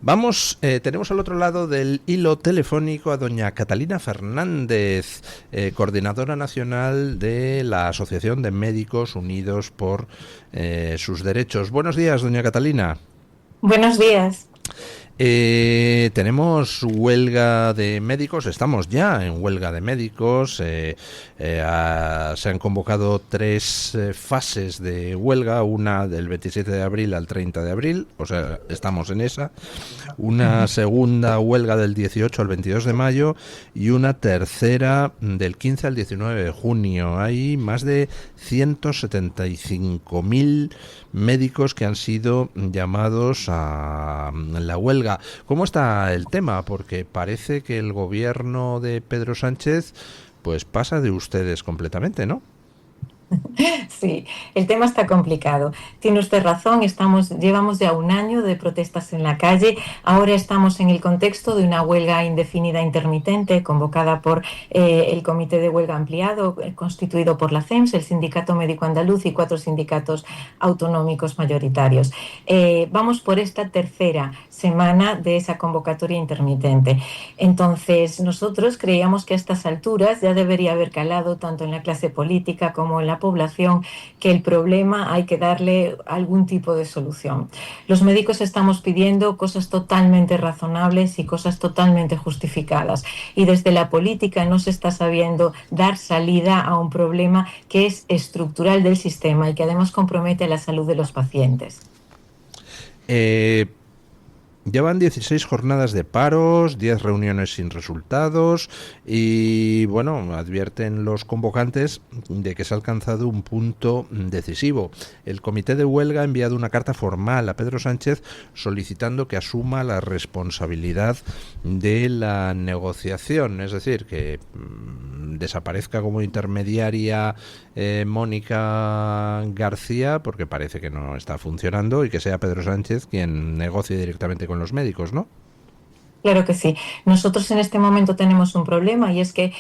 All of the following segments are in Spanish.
Tenemos al otro lado del hilo telefónico a doña Catalina Fernández, coordinadora nacional de la Asociación de Médicos Unidos por sus Derechos. Buenos días, doña Catalina. Buenos días. Tenemos huelga de médicos, estamos ya en huelga de médicos, se han convocado tres fases de huelga, una del 27 de abril al 30 de abril, o sea, estamos en esa, una segunda huelga del 18 al 22 de mayo y una tercera del 15 al 19 de junio. Hay más de 175.000 médicos que han sido llamados a la huelga. ¿Cómo está el tema? Porque parece que el gobierno de Pedro Sánchez pues pasa de ustedes completamente, ¿no? Sí, el tema está complicado. Tiene usted razón, llevamos ya un año de protestas en la calle. Ahora estamos en el contexto de una huelga indefinida intermitente convocada por el Comité de Huelga Ampliado, constituido por la CEMS, el Sindicato Médico Andaluz y 4 sindicatos autonómicos mayoritarios. Vamos por esta tercera semana de esa convocatoria intermitente. Entonces, nosotros creíamos que a estas alturas ya debería haber calado tanto en la clase política como en la población que el problema hay que darle algún tipo de solución. Los médicos estamos pidiendo cosas totalmente razonables y cosas totalmente justificadas, y desde la política no se está sabiendo dar salida a un problema que es estructural del sistema y que además compromete la salud de los pacientes. Eh, Llevan 16 jornadas de paros, 10 reuniones sin resultados y, bueno, advierten los convocantes de que se ha alcanzado un punto decisivo. El comité de huelga ha enviado una carta formal a Pedro Sánchez solicitando que asuma la responsabilidad de la negociación, es decir, que desaparezca como intermediaria Mónica García, porque parece que no está funcionando, y que sea Pedro Sánchez quien negocie directamente con los médicos, ¿no? Claro que sí. Nosotros en este momento tenemos un problema, y es que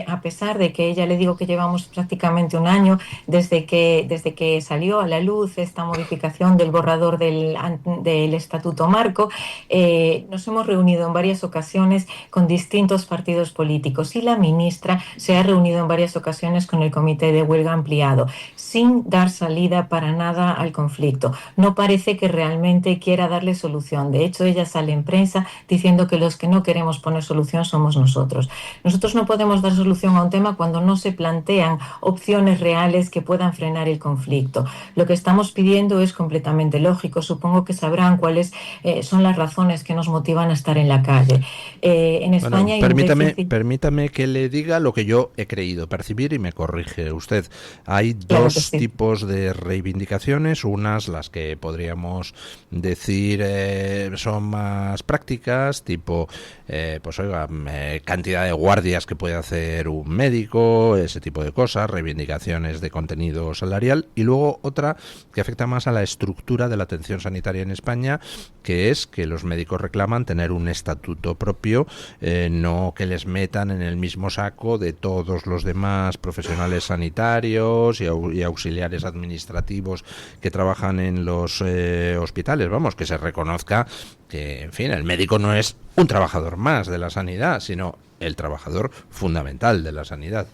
a pesar de que ya le digo que llevamos prácticamente un año desde que salió a la luz esta modificación del borrador del Estatuto Marco, nos hemos reunido en varias ocasiones con distintos partidos políticos, y la ministra se ha reunido en varias ocasiones con el Comité de Huelga Ampliado, sin dar salida para nada al conflicto. No parece que realmente quiera darle solución. De hecho, ella sale en prensa diciendo que los que no queremos poner solución somos nosotros. Nosotros no podemos dar solución a un tema cuando no se plantean opciones reales que puedan frenar el conflicto. Lo que estamos pidiendo es completamente lógico. Supongo que sabrán cuáles son las razones que nos motivan a estar en la calle. En Bueno, España hay un déficit. permítame que le diga lo que yo he creído percibir y me corrige usted. Hay Claro que dos sí. tipos de reivindicaciones, unas las que podríamos decir son más prácticas, tipo, pues oiga, cantidad de guardias que puede hacer un médico, ese tipo de cosas, reivindicaciones de contenido salarial, y luego otra que afecta más a la estructura de la atención sanitaria en España, que es que los médicos reclaman tener un estatuto propio, no que les metan en el mismo saco de todos los demás profesionales sanitarios y auxiliares administrativos que trabajan en los hospitales. Vamos, que se reconozca que, en fin, el médico no es un trabajador más de la sanidad, sino el trabajador fundamental de la sanidad.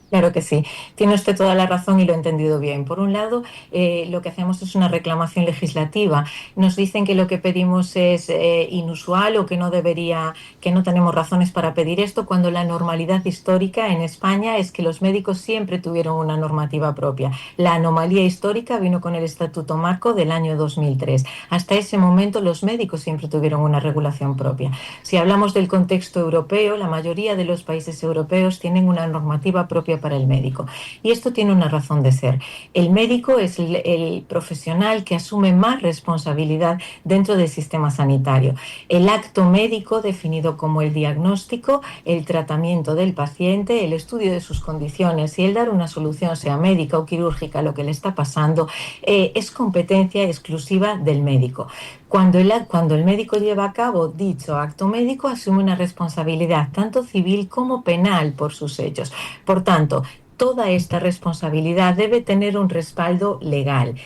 Claro que sí, tiene usted toda la razón y lo he entendido bien. Por un lado, lo que hacemos es una reclamación legislativa. Nos dicen que lo que pedimos es inusual, o que no debería, que no tenemos razones para pedir esto, cuando la normalidad histórica en España es que los médicos siempre tuvieron una normativa propia. La anomalía histórica vino con el Estatuto Marco del año 2003. Hasta ese momento los médicos siempre tuvieron una regulación propia. Si hablamos del contexto europeo, la mayoría de los países europeos tienen una normativa propia para el médico. Y esto tiene una razón de ser. El médico es el profesional que asume más responsabilidad dentro del sistema sanitario. El acto médico, definido como el diagnóstico, el tratamiento del paciente, el estudio de sus condiciones y el dar una solución, sea médica o quirúrgica, a lo que le está pasando, es competencia exclusiva del médico. Cuando el médico lleva a cabo dicho acto médico, asume una responsabilidad tanto civil como penal por sus hechos. Por tanto, toda esta responsabilidad debe tener un respaldo legal.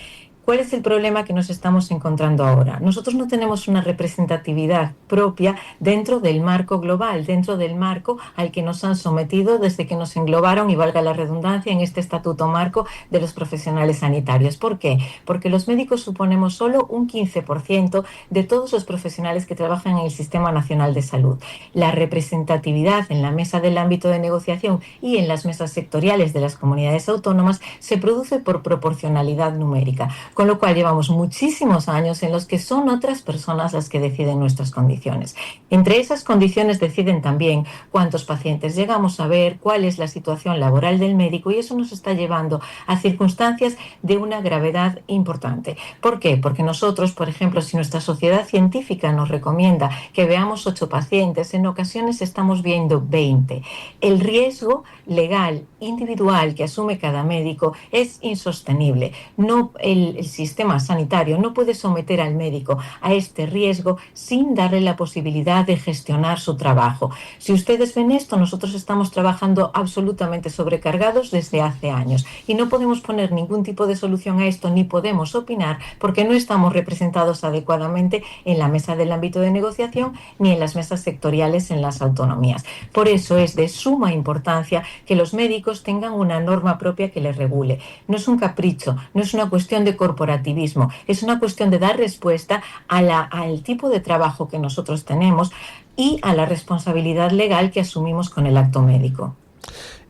¿Cuál es el problema que nos estamos encontrando ahora? Nosotros no tenemos una representatividad propia dentro del marco global, dentro del marco al que nos han sometido desde que nos englobaron, y valga la redundancia, en este estatuto marco de los profesionales sanitarios. ¿Por qué? Porque los médicos suponemos solo un 15% de todos los profesionales que trabajan en el Sistema Nacional de Salud. La representatividad en la mesa del ámbito de negociación y en las mesas sectoriales de las comunidades autónomas se produce por proporcionalidad numérica, con lo cual llevamos muchísimos años en los que son otras personas las que deciden nuestras condiciones. Entre esas condiciones deciden también cuántos pacientes llegamos a ver, cuál es la situación laboral del médico, y eso nos está llevando a circunstancias de una gravedad importante. ¿Por qué? Porque nosotros, por ejemplo, si nuestra sociedad científica nos recomienda que veamos 8 pacientes, en ocasiones estamos viendo 20. El riesgo legal individual que asume cada médico es insostenible. No, el sistema sanitario no puede someter al médico a este riesgo sin darle la posibilidad de gestionar su trabajo. Si ustedes ven esto, nosotros estamos trabajando absolutamente sobrecargados desde hace años y no podemos poner ningún tipo de solución a esto, ni podemos opinar, porque no estamos representados adecuadamente en la mesa del ámbito de negociación ni en las mesas sectoriales en las autonomías. Por eso es de suma importancia que los médicos tengan una norma propia que les regule. No es un capricho, no es una cuestión de corporativismo, es una cuestión de dar respuesta al tipo de trabajo que nosotros tenemos y a la responsabilidad legal que asumimos con el acto médico.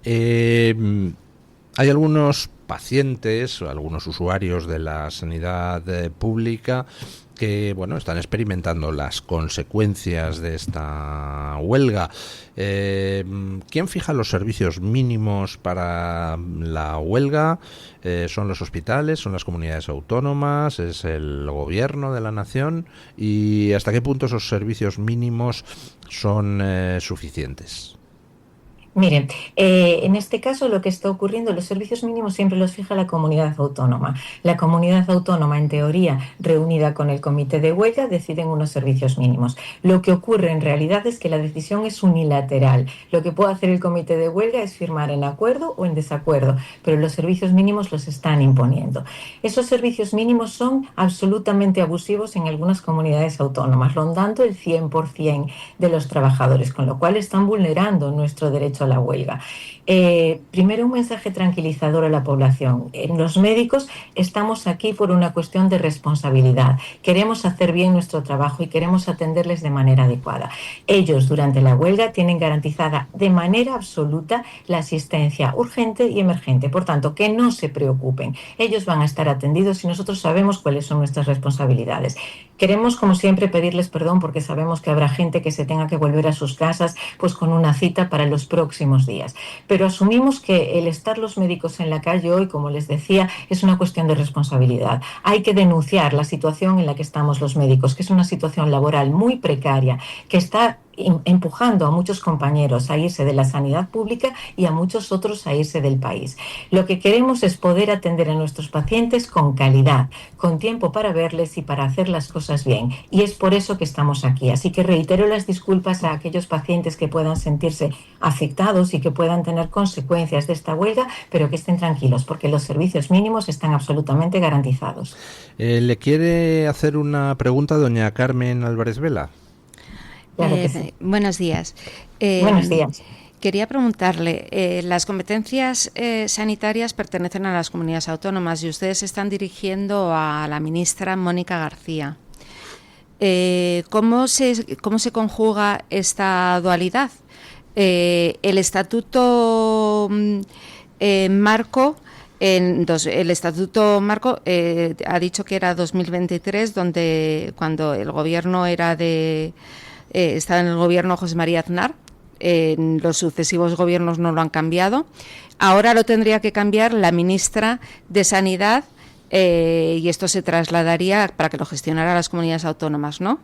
Hay algunos pacientes o algunos usuarios de la sanidad pública que están experimentando las consecuencias de esta huelga. ¿Quién fija los servicios mínimos para la huelga? ¿Son los hospitales? ¿Son las comunidades autónomas? ¿Es el gobierno de la nación? ¿Y hasta qué punto esos servicios mínimos son suficientes? Miren, en este caso lo que está ocurriendo, los servicios mínimos siempre los fija la comunidad autónoma. La comunidad autónoma, en teoría, reunida con el comité de huelga, deciden unos servicios mínimos. Lo que ocurre en realidad es que la decisión es unilateral. Lo que puede hacer el comité de huelga es firmar en acuerdo o en desacuerdo, pero los servicios mínimos los están imponiendo. Esos servicios mínimos son absolutamente abusivos en algunas comunidades autónomas, rondando el 100% de los trabajadores, con lo cual están vulnerando nuestro derecho a la huelga. Primero, un mensaje tranquilizador a la población. Los médicos estamos aquí por una cuestión de responsabilidad. Queremos hacer bien nuestro trabajo y queremos atenderles de manera adecuada. Ellos, durante la huelga, tienen garantizada de manera absoluta la asistencia urgente y emergente. Por tanto, que no se preocupen. Ellos van a estar atendidos y nosotros sabemos cuáles son nuestras responsabilidades. Queremos, como siempre, pedirles perdón porque sabemos que habrá gente que se tenga que volver a sus casas pues con una cita para los próximos días. Pero asumimos que el estar los médicos en la calle hoy, como les decía, es una cuestión de responsabilidad. Hay que denunciar la situación en la que estamos los médicos, que es una situación laboral muy precaria, que está empujando a muchos compañeros a irse de la sanidad pública y a muchos otros a irse del país. Lo que queremos es poder atender a nuestros pacientes con calidad, con tiempo para verles y para hacer las cosas bien. Y es por eso que estamos aquí. Así que reitero las disculpas a aquellos pacientes que puedan sentirse afectados y que puedan tener consecuencias de esta huelga, pero que estén tranquilos porque los servicios mínimos están absolutamente garantizados. ¿Le quiere hacer una pregunta doña Carmen Álvarez Vela? Claro que sí. Buenos días. Buenos días. Quería preguntarle, las competencias sanitarias pertenecen a las comunidades autónomas y ustedes se están dirigiendo a la ministra Mónica García. ¿Cómo se conjuga esta dualidad? El estatuto marco... el estatuto marco ha dicho que era 2023, cuando el gobierno estaba en el gobierno José María Aznar. Los sucesivos gobiernos no lo han cambiado. Ahora lo tendría que cambiar la ministra de Sanidad y esto se trasladaría para que lo gestionara las comunidades autónomas, ¿no?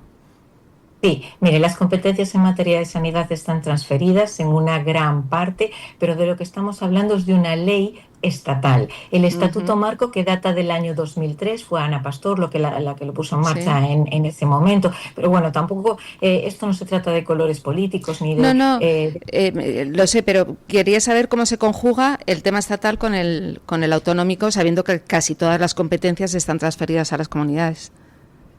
Sí, mire, las competencias en materia de sanidad están transferidas en una gran parte, pero de lo que estamos hablando es de una ley estatal. El Estatuto Ujú. Marco, que data del año 2003, fue Ana Pastor la que lo puso en Sí. marcha en ese momento. Pero bueno, tampoco esto no se trata de colores políticos ni No, de... no, lo sé, pero quería saber cómo se conjuga el tema estatal con el autonómico, sabiendo que casi todas las competencias están transferidas a las comunidades.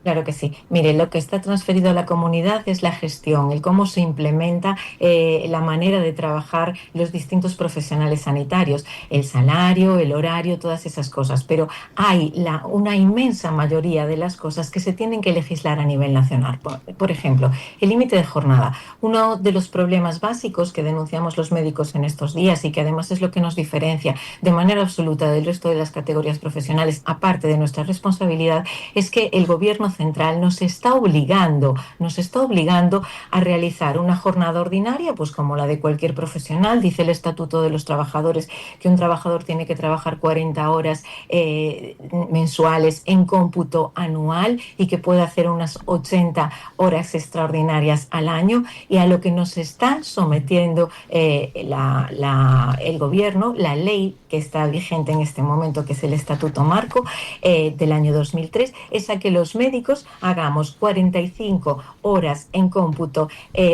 Claro que sí. Mire, lo que está transferido a la comunidad es la gestión, el cómo se implementa la manera de trabajar los distintos profesionales sanitarios, el salario, el horario, todas esas cosas. Pero hay una inmensa mayoría de las cosas que se tienen que legislar a nivel nacional. Por ejemplo, el límite de jornada. Uno de los problemas básicos que denunciamos los médicos en estos días y que además es lo que nos diferencia de manera absoluta del resto de las categorías profesionales, aparte de nuestra responsabilidad, es que el gobierno central nos está obligando a realizar una jornada ordinaria, pues como la de cualquier profesional. Dice el Estatuto de los Trabajadores que un trabajador tiene que trabajar 40 horas mensuales en cómputo anual y que puede hacer unas 80 horas extraordinarias al año, y a lo que nos está sometiendo el gobierno, la ley que está vigente en este momento, que es el Estatuto Marco del año 2003, es a que los médicos hagamos 45 horas en cómputo,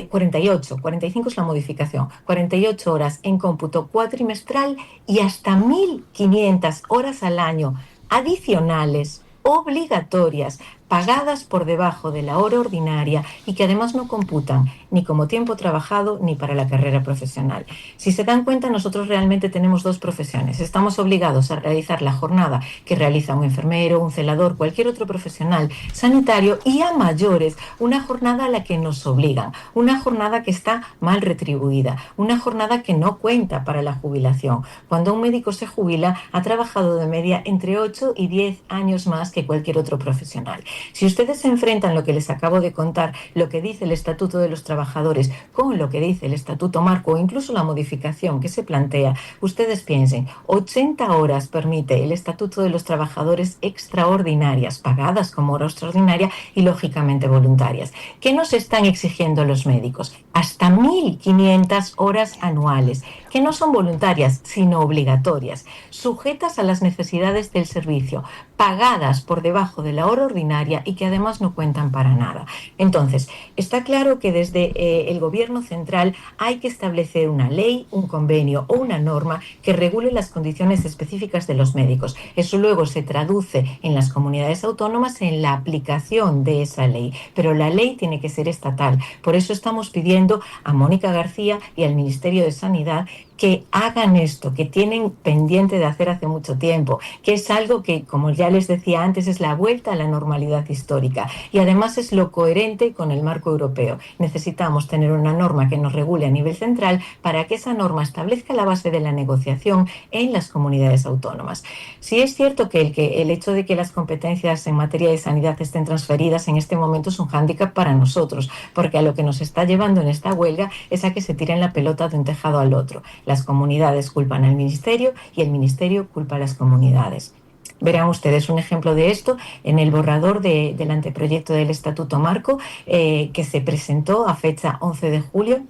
45 es la modificación, 48 horas en cómputo cuatrimestral y hasta 1.500 horas al año adicionales, obligatorias, pagadas por debajo de la hora ordinaria y que además no computan ni como tiempo trabajado ni para la carrera profesional. Si se dan cuenta, nosotros realmente tenemos dos profesiones. Estamos obligados a realizar la jornada que realiza un enfermero, un celador, cualquier otro profesional sanitario, y a mayores, una jornada a la que nos obligan, una jornada que está mal retribuida, una jornada que no cuenta para la jubilación. Cuando un médico se jubila, ha trabajado de media entre 8 y 10 años más que cualquier otro profesional. Si ustedes se enfrentan lo que les acabo de contar, lo que dice el Estatuto de los Trabajadores, con lo que dice el Estatuto Marco o incluso la modificación que se plantea, ustedes piensen, 80 horas permite el Estatuto de los Trabajadores extraordinarias, pagadas como hora extraordinaria y lógicamente voluntarias. ¿Qué nos están exigiendo los médicos? Hasta 1.500 horas anuales, que no son voluntarias, sino obligatorias, sujetas a las necesidades del servicio, pagadas por debajo de la hora ordinaria y que además no cuentan para nada. Entonces, está claro que desde el gobierno central hay que establecer una ley, un convenio o una norma que regule las condiciones específicas de los médicos. Eso luego se traduce en las comunidades autónomas en la aplicación de esa ley, pero la ley tiene que ser estatal. Por eso estamos pidiendo a Mónica García y al Ministerio de Sanidad que hagan esto, que tienen pendiente de hacer hace mucho tiempo, que es algo que, como ya les decía antes, es la vuelta a la normalidad histórica y además es lo coherente con el marco europeo. Necesitamos tener una norma que nos regule a nivel central para que esa norma establezca la base de la negociación en las comunidades autónomas. Sí es cierto que el hecho de que las competencias en materia de sanidad estén transferidas en este momento es un hándicap para nosotros, porque a lo que nos está llevando en esta huelga es a que se tiren la pelota de un tejado al otro. Las comunidades culpan al ministerio y el ministerio culpa a las comunidades. Verán ustedes un ejemplo de esto en el borrador del anteproyecto del Estatuto Marco que se presentó a fecha 11 de julio.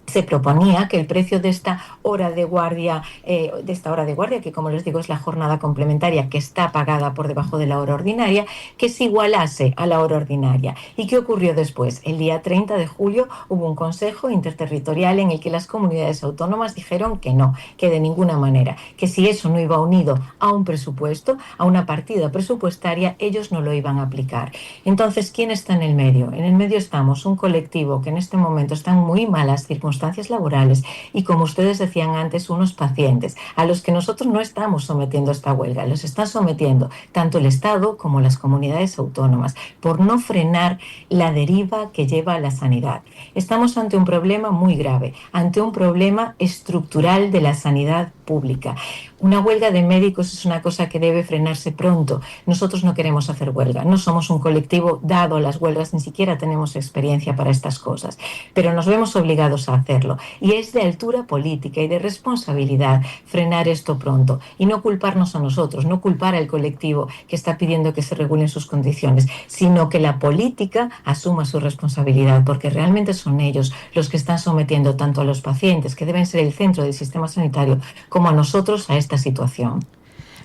Se proponía que el precio de esta hora de guardia, que como les digo es la jornada complementaria que está pagada por debajo de la hora ordinaria, que se igualase a la hora ordinaria. ¿Y qué ocurrió después? El día 30 de julio hubo un consejo interterritorial en el que las comunidades autónomas dijeron que no, que de ninguna manera, que si eso no iba unido a un presupuesto, a una partida presupuestaria, ellos no lo iban a aplicar. Entonces, ¿quién está en el medio? En el medio estamos un colectivo que en este momento está en muy malas circunstancias laborales y, como ustedes decían antes, unos pacientes a los que nosotros no estamos sometiendo a esta huelga, los están sometiendo tanto el Estado como las comunidades autónomas por no frenar la deriva que lleva a la sanidad. Estamos ante un problema muy grave, ante un problema estructural de la sanidad pública. Una huelga de médicos es una cosa que debe frenarse pronto. Nosotros no queremos hacer huelga, no somos un colectivo dado a las huelgas, ni siquiera tenemos experiencia para estas cosas, pero nos vemos obligados a hacerlo. Y es de altura política y de responsabilidad frenar esto pronto y no culparnos a nosotros, no culpar al colectivo que está pidiendo que se regulen sus condiciones, sino que la política asuma su responsabilidad, porque realmente son ellos los que están sometiendo tanto a los pacientes, que deben ser el centro del sistema sanitario, como a nosotros a esta situación.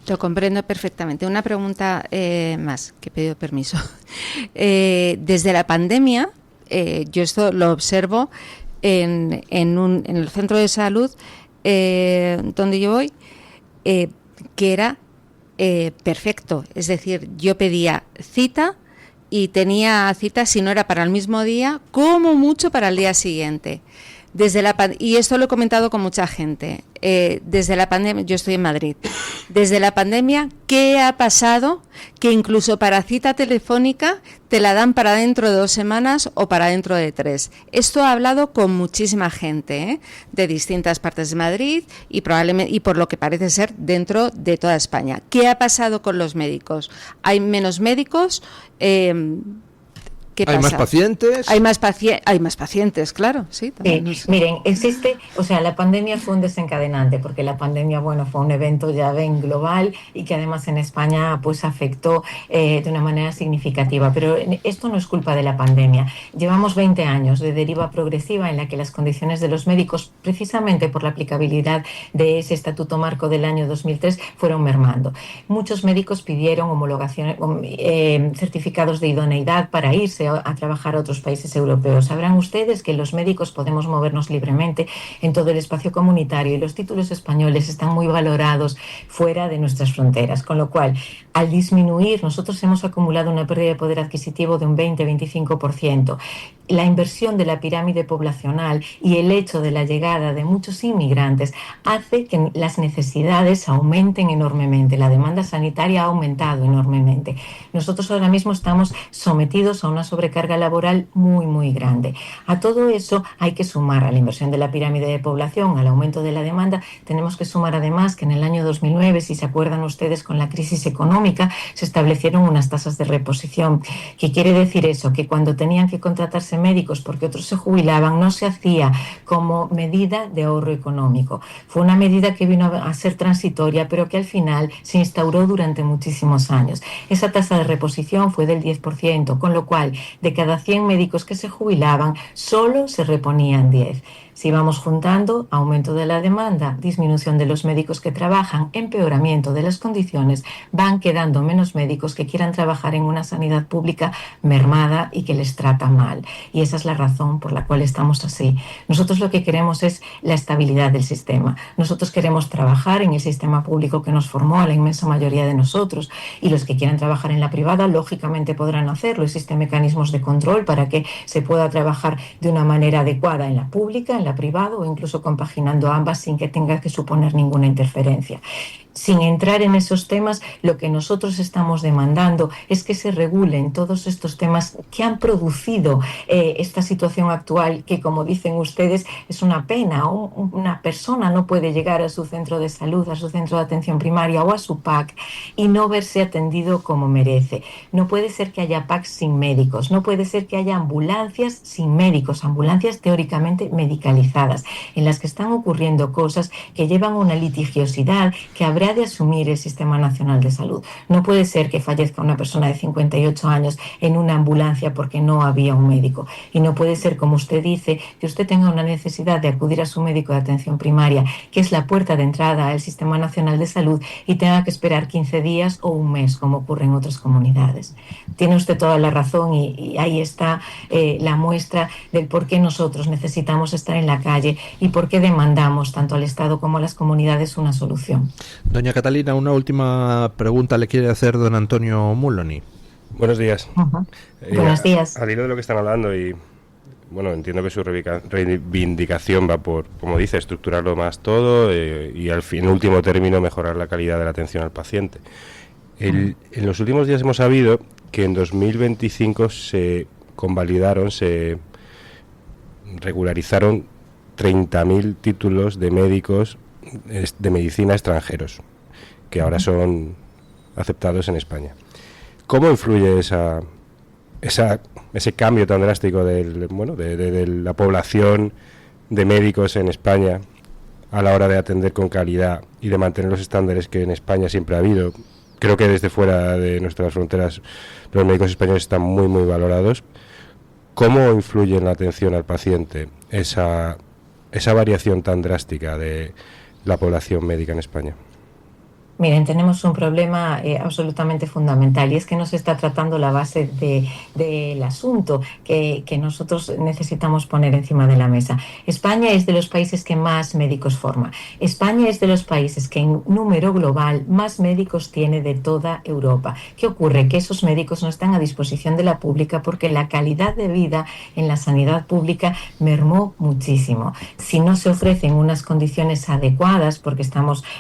Lo comprendo perfectamente. Una pregunta más, que he pedido permiso. Desde la pandemia, yo esto lo observo en el centro de salud donde yo voy, que era perfecto. Es decir, yo pedía cita y tenía cita, si no era para el mismo día, como mucho para el día siguiente. Y esto lo he comentado con mucha gente. Desde la pandemia, yo estoy en Madrid. Desde la pandemia, ¿qué ha pasado? Que incluso para cita telefónica te la dan para dentro de 2 semanas o para dentro de 3. Esto he hablado con muchísima gente, de distintas partes de Madrid y probablemente, y por lo que parece ser, dentro de toda España. ¿Qué ha pasado con los médicos? ¿Hay menos médicos? ¿Qué pasa? ¿Hay más pacientes? Hay más pacientes, claro, sí. Miren, la pandemia fue un desencadenante, porque la pandemia, fue un evento, ya ven, global, y que además en España pues afectó de una manera significativa. Pero esto no es culpa de la pandemia. Llevamos 20 años de deriva progresiva en la que las condiciones de los médicos, precisamente por la aplicabilidad de ese Estatuto Marco del año 2003, fueron mermando. Muchos médicos pidieron homologaciones, certificados de idoneidad para irse a trabajar a otros países europeos. Sabrán ustedes que los médicos podemos movernos libremente en todo el espacio comunitario y los títulos españoles están muy valorados fuera de nuestras fronteras, con lo cual, al disminuir, nosotros hemos acumulado una pérdida de poder adquisitivo de un 20-25%. La inversión de la pirámide poblacional y el hecho de la llegada de muchos inmigrantes hace que las necesidades aumenten enormemente. La demanda sanitaria ha aumentado enormemente. Nosotros ahora mismo estamos sometidos a una sobrecarga laboral muy, muy grande. A todo eso hay que sumar, a la inversión de la pirámide de población, al aumento de la demanda, tenemos que sumar además que en el año 2009, si se acuerdan ustedes, con la crisis económica, se establecieron unas tasas de reposición. ¿Qué quiere decir eso? Que cuando tenían que contratarse médicos porque otros se jubilaban, no se hacía como medida de ahorro económico. Fue una medida que vino a ser transitoria, pero que al final se instauró durante muchísimos años. Esa tasa de reposición fue del 10%, con lo cual de cada 100 médicos que se jubilaban, solo se reponían 10. Si vamos juntando, aumento de la demanda, disminución de los médicos que trabajan, empeoramiento de las condiciones, van quedando menos médicos que quieran trabajar en una sanidad pública mermada y que les trata mal. Y esa es la razón por la cual estamos así. Nosotros lo que queremos es la estabilidad del sistema. Nosotros queremos trabajar en el sistema público que nos formó a la inmensa mayoría de nosotros, y los que quieran trabajar en la privada, lógicamente podrán hacerlo. Existen mecanismos de control para que se pueda trabajar de una manera adecuada en la pública, en la privada, o incluso compaginando ambas sin que tenga que suponer ninguna interferencia. Sin entrar en esos temas, lo que nosotros estamos demandando es que se regulen todos estos temas que han producido esta situación actual, que, como dicen ustedes, es una pena. Una persona no puede llegar a su centro de salud, a su centro de atención primaria o a su PAC y no verse atendido como merece. No puede ser que haya PACs sin médicos, no puede ser que haya ambulancias sin médicos, ambulancias teóricamente medicalizadas, en las que están ocurriendo cosas que llevan a una litigiosidad que habrá de asumir el Sistema Nacional de Salud. No puede ser que fallezca una persona de 58 años en una ambulancia porque no había un médico. Y no puede ser, como usted dice, que usted tenga una necesidad de acudir a su médico de atención primaria, que es la puerta de entrada al Sistema Nacional de Salud, y tenga que esperar 15 días o un mes, como ocurre en otras comunidades. Tiene usted toda la razón, y ahí está la muestra del por qué nosotros necesitamos estar en la calle y por qué demandamos tanto al Estado como a las comunidades una solución. Doña Catalina, una última pregunta le quiere hacer don Antonio Muloni. Buenos días. Buenos días. Al hilo de lo que están hablando, y entiendo que su reivindicación va por, como dice, estructurarlo más todo y en último término mejorar la calidad de la atención al paciente. En los últimos días hemos sabido que en 2025 se convalidaron, se regularizaron 30.000 títulos de médicos de medicina extranjeros, que ahora son aceptados en España. ¿Cómo influye ese cambio tan drástico de la población de médicos en España a la hora de atender con calidad y de mantener los estándares que en España siempre ha habido? Creo que desde fuera de nuestras fronteras los médicos españoles están muy, muy valorados. ¿Cómo influye en la atención al paciente esa variación tan drástica de la población médica en España? Miren, tenemos un problema absolutamente fundamental y es que no se está tratando la base del asunto que nosotros necesitamos poner encima de la mesa. España es de los países que más médicos forma. España es de los países que en número global más médicos tiene de toda Europa. ¿Qué ocurre? Que esos médicos no están a disposición de la pública porque la calidad de vida en la sanidad pública mermó muchísimo. Si no se ofrecen unas condiciones adecuadas, porque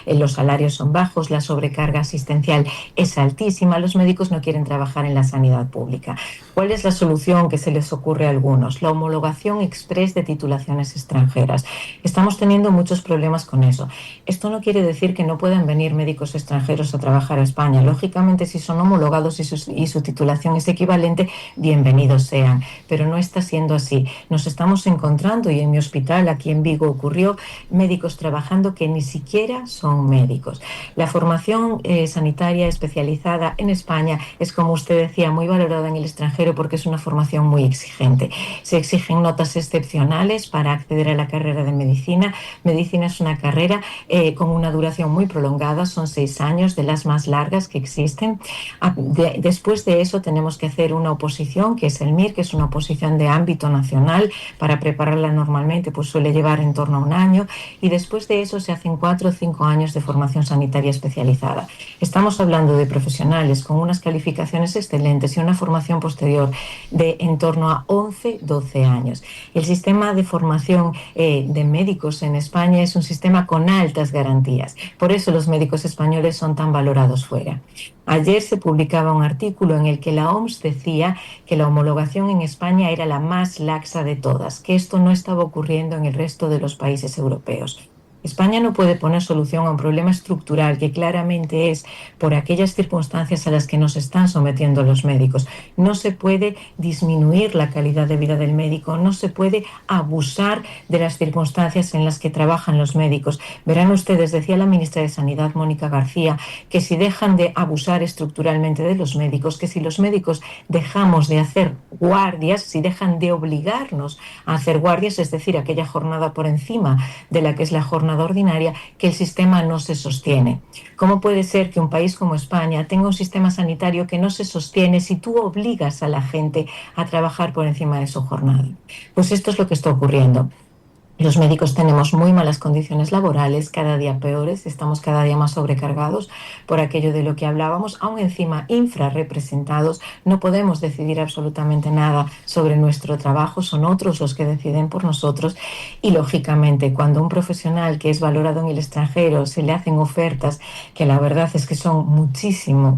los salarios son bajos, la sobrecarga asistencial es altísima, los médicos no quieren trabajar en la sanidad pública. ¿Cuál es la solución que se les ocurre a algunos? La homologación express de titulaciones extranjeras. Estamos teniendo muchos problemas con eso. Esto no quiere decir que no puedan venir médicos extranjeros a trabajar a España. Lógicamente, si son homologados y su titulación es equivalente, bienvenidos sean, pero no está siendo así. Nos estamos encontrando, y en mi hospital aquí en Vigo ocurrió, médicos trabajando que ni siquiera son médicos. La formación sanitaria especializada en España es, como usted decía, muy valorada en el extranjero porque es una formación muy exigente. Se exigen notas excepcionales para acceder a la carrera de medicina. Medicina es una carrera con una duración muy prolongada, son 6 años, de las más largas que existen. Después de eso tenemos que hacer una oposición, que es el MIR, que es una oposición de ámbito nacional. Para prepararla normalmente pues suele llevar en torno a 1 año, y después de eso se hacen 4 o 5 años de formación sanitaria especializada. Estamos hablando de profesionales con unas calificaciones excelentes y una formación posterior de en torno a 11-12 años. El sistema de formación de médicos en España es un sistema con altas garantías. Por eso los médicos españoles son tan valorados fuera. Ayer se publicaba un artículo en el que la OMS decía que la homologación en España era la más laxa de todas, que esto no estaba ocurriendo en el resto de los países europeos. España no puede poner solución a un problema estructural que claramente es por aquellas circunstancias a las que nos están sometiendo los médicos. No se puede disminuir la calidad de vida del médico, no se puede abusar de las circunstancias en las que trabajan los médicos. Verán ustedes, decía la ministra de Sanidad, Mónica García, que si dejan de abusar estructuralmente de los médicos, que si los médicos dejamos de hacer guardias, si dejan de obligarnos a hacer guardias, es decir, aquella jornada por encima de la que es la jornada ordinaria, que el sistema no se sostiene. ¿Cómo puede ser que un país como España tenga un sistema sanitario que no se sostiene si tú obligas a la gente a trabajar por encima de su jornada? Pues esto es lo que está ocurriendo. Los médicos tenemos muy malas condiciones laborales, cada día peores, estamos cada día más sobrecargados por aquello de lo que hablábamos, aún encima infrarrepresentados, no podemos decidir absolutamente nada sobre nuestro trabajo, son otros los que deciden por nosotros, y lógicamente cuando un profesional que es valorado en el extranjero se le hacen ofertas que la verdad es que son muchísimo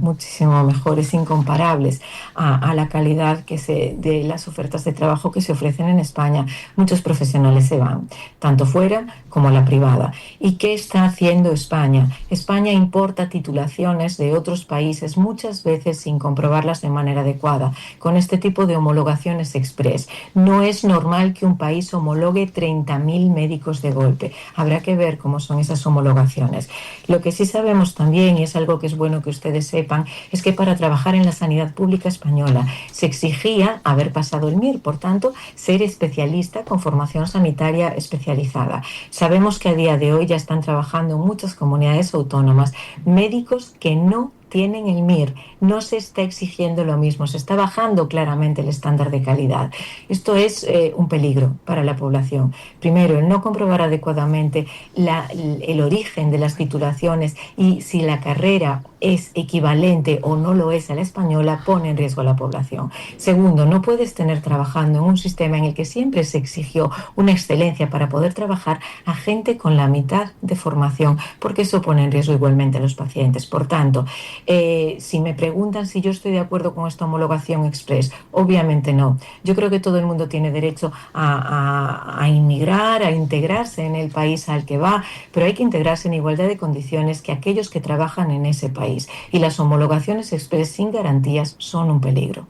mejores, incomparables a la calidad de las ofertas de trabajo que se ofrecen en España, muchos profesionales se van, tanto fuera como la privada. ¿Y qué está haciendo España? España importa titulaciones de otros países, muchas veces sin comprobarlas de manera adecuada, con este tipo de homologaciones express. No es normal que un país homologue 30.000 médicos de golpe. Habrá que ver cómo son esas homologaciones. Lo que sí sabemos también, y es algo que es bueno que ustedes sepan, es que para trabajar en la sanidad pública española se exigía haber pasado el MIR, por tanto, ser especialista con formación sanitaria especializada. Sabemos que a día de hoy ya están trabajando en muchas comunidades autónomas médicos que no tienen el MIR, no se está exigiendo lo mismo, se está bajando claramente el estándar de calidad. Esto es un peligro para la población. Primero, el no comprobar adecuadamente el origen de las titulaciones y si la carrera es equivalente o no lo es a la española, pone en riesgo a la población. Segundo, no puedes tener trabajando en un sistema en el que siempre se exigió una excelencia para poder trabajar a gente con la mitad de formación, porque eso pone en riesgo igualmente a los pacientes. Por tanto, si me preguntan si yo estoy de acuerdo con esta homologación express, obviamente no. Yo creo que todo el mundo tiene derecho a inmigrar, a integrarse en el país al que va, pero hay que integrarse en igualdad de condiciones que aquellos que trabajan en ese país. Y las homologaciones express sin garantías son un peligro.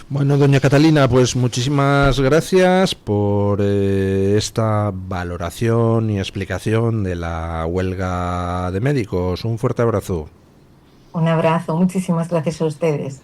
Bueno, doña Catalina, pues muchísimas gracias por esta valoración y explicación de la huelga de médicos. Un fuerte abrazo. Un abrazo, muchísimas gracias a ustedes.